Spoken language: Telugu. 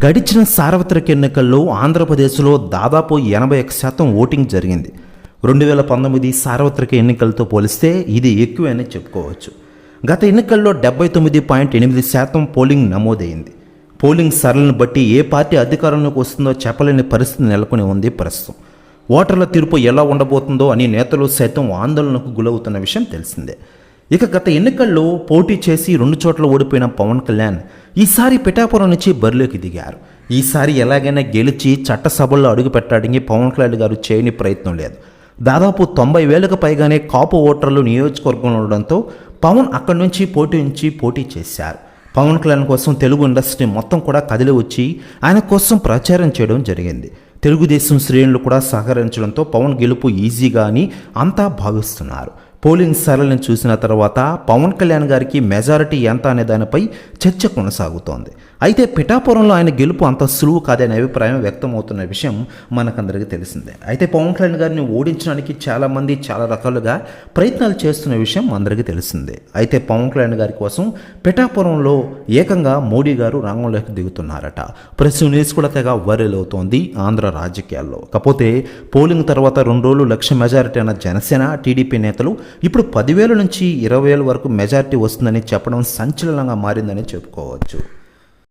గడిచిన సార్వత్రిక ఎన్నికల్లో ఆంధ్రప్రదేశ్లో దాదాపు 81% ఓటింగ్ జరిగింది. 2019 సార్వత్రిక ఎన్నికలతో పోలిస్తే ఇది ఎక్కువని చెప్పుకోవచ్చు. గత ఎన్నికల్లో 79.8% పోలింగ్ నమోదైంది. పోలింగ్ సరళిని బట్టి ఏ పార్టీ అధికారంలోకి వస్తుందో చెప్పలేని పరిస్థితి నెలకొని ఉంది ప్రస్తుతం. ఓటర్ల తీర్పు ఎలా ఉండబోతుందో అని నేతలు సైతం ఆందోళనకు గురవుతున్న విషయం తెలిసిందే. ఇక గత ఎన్నికల్లో పోటీ చేసి 2 చోట్ల ఓడిపోయిన పవన్ కళ్యాణ్ ఈసారి పిఠాపురం నుంచి బరిలోకి దిగారు. ఈసారి ఎలాగైనా గెలిచి చట్టసభల్లో అడుగు పెట్టడానికి పవన్ కళ్యాణ్ గారు చేయని ప్రయత్నం లేదు. దాదాపు 90,000కు పైగానే కాపు ఓటర్లు నియోజకవర్గంలో ఉండడంతో పవన్ అక్కడి నుంచి పోటీ చేశారు. పవన్ కళ్యాణ్ కోసం తెలుగు ఇండస్ట్రీ మొత్తం కూడా కదిలి వచ్చి ఆయన కోసం ప్రచారం చేయడం జరిగింది. తెలుగుదేశం శ్రేణులు కూడా సహకరించడంతో పవన్ గెలుపు ఈజీగా అని అంతా భావిస్తున్నారు. పోలింగ్ సరళిని చూసిన తర్వాత పవన్ కళ్యాణ్ గారికి మెజారిటీ ఎంత అనే దానిపై చర్చ కొనసాగుతోంది. అయితే పిఠాపురంలో ఆయన గెలుపు అంత సులువు కాదనే అభిప్రాయం వ్యక్తమవుతున్న విషయం మనకందరికీ తెలిసిందే. అయితే పవన్ కళ్యాణ్ గారిని ఓడించడానికి చాలామంది చాలా రకాలుగా ప్రయత్నాలు చేస్తున్న విషయం అందరికీ తెలిసిందే. అయితే పవన్ కళ్యాణ్ గారి కోసం పిఠాపురంలో ఏకంగా మోడీ గారు రంగంలోకి దిగుతున్నారట. ప్రెస్ న్యూస్ కూడా తెగ వైరల్ అవుతోంది ఆంధ్ర రాజకీయాల్లో. కాకపోతే పోలింగ్ తర్వాత 2 రోజులు లక్ష మెజారిటీ అన్న జనసేన టీడీపీ నేతలు ఇప్పుడు 10,000 నుంచి 20,000 వరకు మెజారిటీ వస్తుందని చెప్పడం సంచలనంగా మారిందని చెప్పుకోవచ్చు.